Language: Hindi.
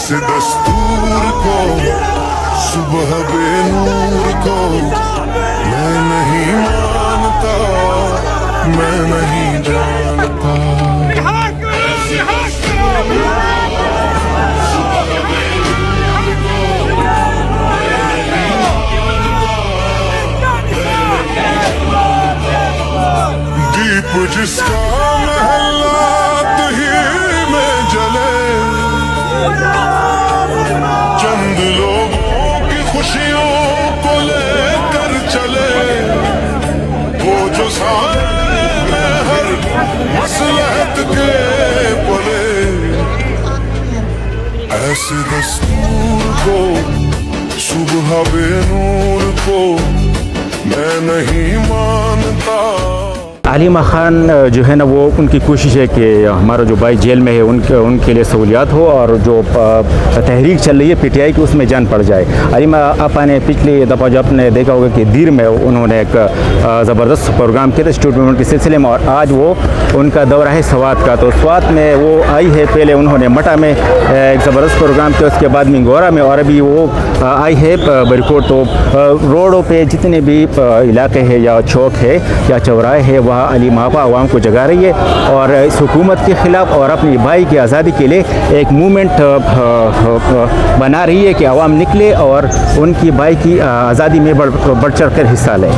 ऐसे दस्तूर को सुबह बेनूर को मैं नहीं मानता, मैं नहीं जानता। दीप जिसका महलात ही में जले, चंद लोगों की खुशियों को लेकर चले, वो जो सामने हर मसलहत के पले। ऐसे दस्तूर को सुबह बेनूर को मैं नहीं मानता। अलीमा खान जो है ना वो उनकी कोशिश है कि हमारा जो भाई जेल में है उनके लिए सहूलियात हो और जो तहरीक चल रही है पीटीआई की उसमें जान पड़ जाए। अलीमा आपा ने पिछली दफ़ा जो आपने देखा होगा कि दीर में उन्होंने एक ज़बरदस्त प्रोग्राम किया था स्टूडेंट मूवमेंट के सिलसिले में, और आज वो उनका दौरा है स्वात का। तो स्वात में वो आई है, पहले उन्होंने मटा में एक ज़बरदस्त प्रोग्राम किया, उसके बाद मिंगोरा में, और अभी वो आई है बरकोट। तो रोडों पर जितने भी इलाके हैं या चौक है या चौराहे है वहाँ अलीमा आपा आवाम को जगा रही है और इस हुकूमत के ख़िलाफ़ और अपनी भाई की आज़ादी के लिए एक मूवमेंट बना रही है कि आवाम निकले और उनकी भाई की आज़ादी में बढ़ चढ़ कर हिस्सा लें।